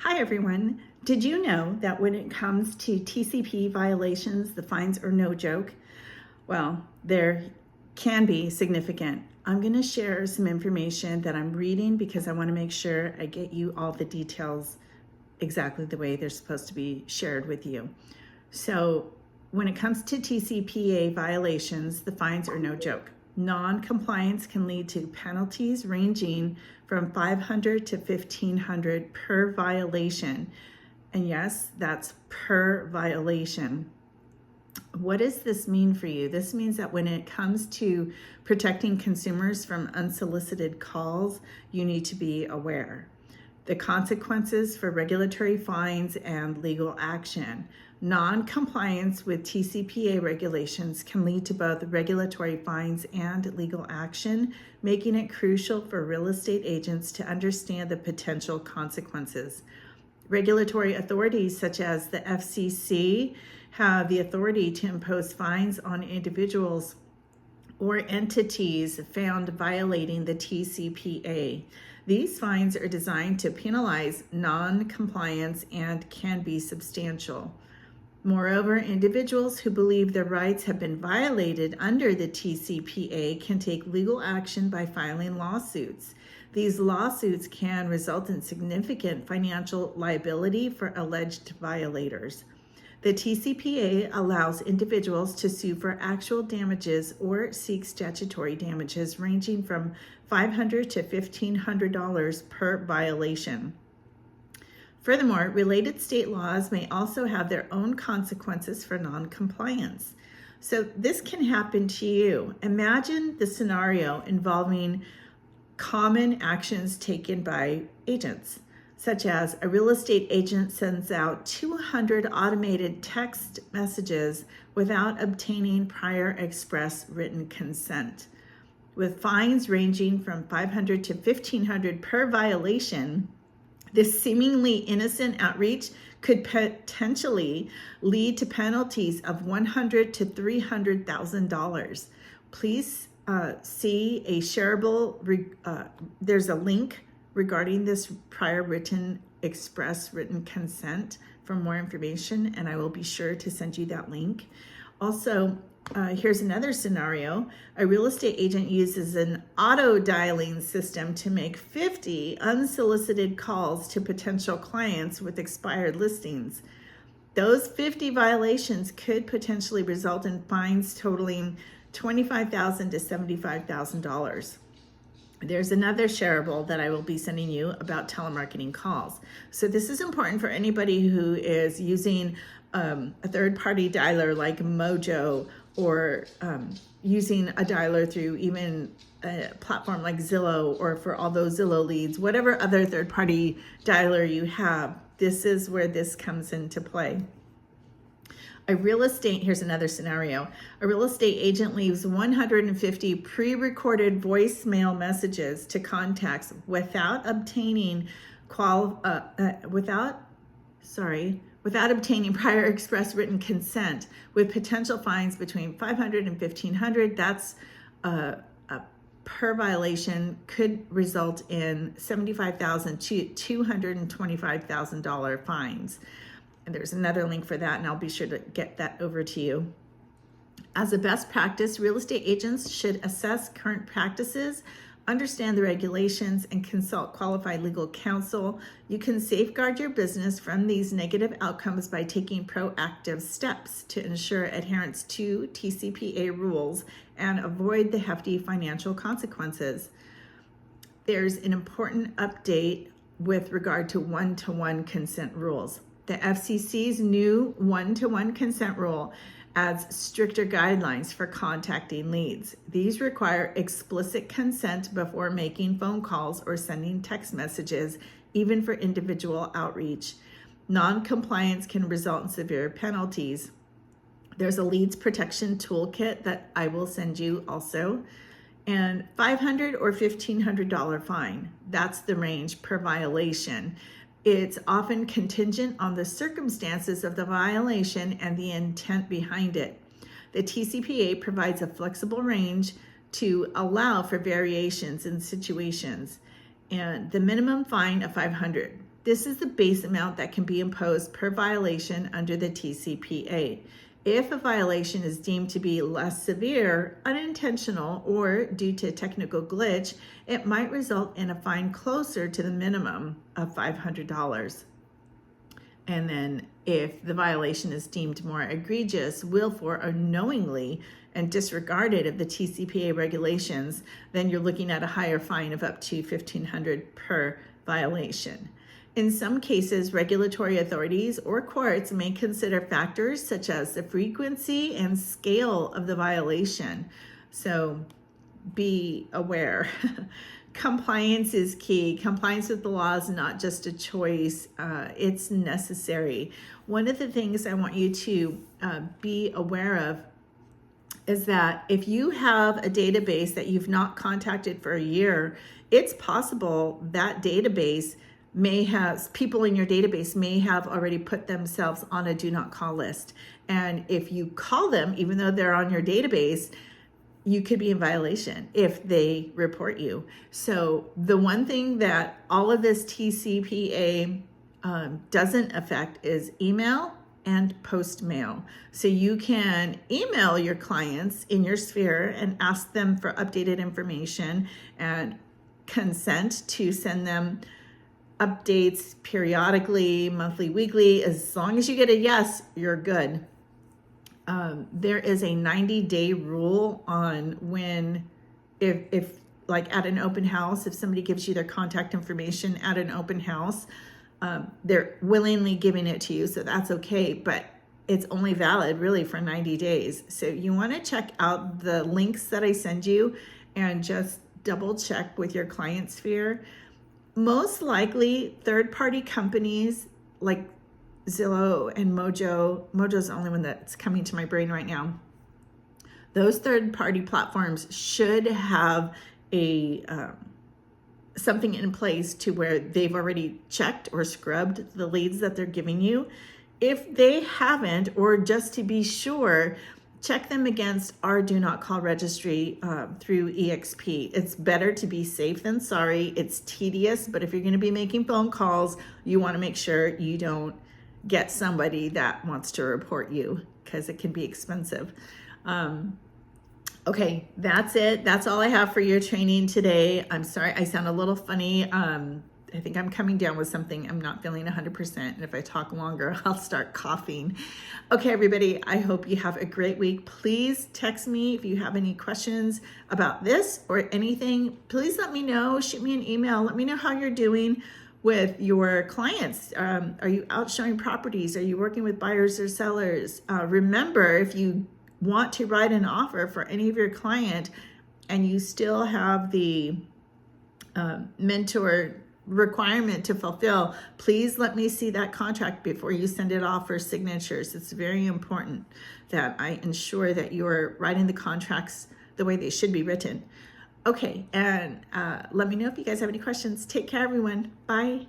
Hi everyone. Did you know that when it comes to TCP violations, the fines are no joke? Well, there can be significant. I'm going to share some information that I'm reading because I want to make sure I get you all the details exactly the way they're supposed to be shared with you. So when it comes to TCPA violations, the fines are no joke. Non-compliance can lead to penalties ranging from $500 to $1,500 per violation. And yes, that's per violation. What does this mean for you? This means that when it comes to protecting consumers from unsolicited calls, you need to be aware. The consequences for regulatory fines and legal action. Non-compliance with TCPA regulations can lead to both regulatory fines and legal action, making it crucial for real estate agents to understand the potential consequences. Regulatory authorities such as the FCC have the authority to impose fines on individuals or entities found violating the TCPA. These fines are designed to penalize non-compliance and can be substantial. Moreover, individuals who believe their rights have been violated under the TCPA can take legal action by filing lawsuits. These lawsuits can result in significant financial liability for alleged violators. The TCPA allows individuals to sue for actual damages or seek statutory damages ranging from $500 to $1,500 per violation. Furthermore, related state laws may also have their own consequences for non-compliance. So this can happen to you. Imagine the scenario involving common actions taken by agents, such as a real estate agent sends out 200 automated text messages without obtaining prior express written consent. With fines ranging from $500 to $1,500 per violation, this seemingly innocent outreach could potentially lead to penalties of $100,000 to $300,000. Please see a shareable, there's a link regarding this prior express written consent for more information, and I will be sure to send you that link. Also, here's another scenario. A real estate agent uses an auto dialing system to make 50 unsolicited calls to potential clients with expired listings. Those 50 violations could potentially result in fines totaling $25,000 to $75,000. There's another shareable that I will be sending you about telemarketing calls. So this is important for anybody who is using a third-party dialer like Mojo, or using a dialer through even a platform like Zillow, or for all those Zillow leads, whatever other third-party dialer you have, this is where this comes into play. Here's another scenario. A real estate agent leaves 150 pre-recorded voicemail messages to contacts without obtaining without obtaining prior express written consent, with potential fines between $500 and $1,500. That's per violation, could result in $75,000 to $225,000 fines. And there's another link for that, and I'll be sure to get that over to you. As a best practice, real estate agents should assess current practices, understand the regulations, and consult qualified legal counsel. You can safeguard your business from these negative outcomes by taking proactive steps to ensure adherence to TCPA rules and avoid the hefty financial consequences. There's an important update with regard to one-to-one consent rules. The FCC's new one-to-one consent rule adds stricter guidelines for contacting leads. These require explicit consent before making phone calls or sending text messages, even for individual outreach. Non-compliance can result in severe penalties. There's a leads protection toolkit that I will send you also, and $500 or $1,500 fine. That's the range per violation. It's often contingent on the circumstances of the violation and the intent behind it. The TCPA provides a flexible range to allow for variations in situations, and the minimum fine of $500. This is the base amount that can be imposed per violation under the TCPA. If a violation is deemed to be less severe, unintentional, or due to technical glitch, it might result in a fine closer to the minimum of $500. And then if the violation is deemed more egregious, willful, or knowingly and disregarded of the TCPA regulations, then you're looking at a higher fine of up to $1,500 per violation. In some cases, regulatory authorities or courts may consider factors such as the frequency and scale of the violation. So be aware. Compliance is key. Compliance with the law is not just a choice, it's necessary. One of the things I want you to be aware of is that if you have a database that you've not contacted for a year, it's possible that database may have, people in your database may have already put themselves on a do not call list. And if you call them, even though they're on your database, you could be in violation if they report you. So the one thing that all of this TCPA doesn't affect is email and post mail. So you can email your clients in your sphere and ask them for updated information and consent to send them updates periodically, monthly, weekly. As long as you get a yes, you're good. There is a 90-day rule on when, if like at an open house, if somebody gives you their contact information at an open house, they're willingly giving it to you, so that's okay, but it's only valid really for 90 days. So you want to check out the links that I send you and just double check with your client sphere. Most likely, third-party companies like Zillow and Mojo's the only one that's coming to my brain right now. Those third-party platforms should have a something in place to where they've already checked or scrubbed the leads that they're giving you. If they haven't, or just to be sure, check them against our do not call registry through EXP. It's better to be safe than sorry. It's tedious, but if you're going to be making phone calls, you want to make sure you don't get somebody that wants to report you, because it can be expensive. Okay, that's it. That's all I have for your training today. I'm sorry, I sound a little funny. I think I'm coming down with something. I'm not feeling 100%. And if I talk longer, I'll start coughing. Okay, everybody, I hope you have a great week. Please text me if you have any questions about this or anything. Please let me know. Shoot me an email. Let me know how you're doing with your clients. Are you out showing properties? Are you working with buyers or sellers? Remember, if you want to write an offer for any of your client and you still have the mentor requirement to fulfill, please let me see that contract before you send it off for signatures. It's very important that I ensure that you're writing the contracts the way they should be written. Okay, and let me know if you guys have any questions. Take care, everyone. Bye.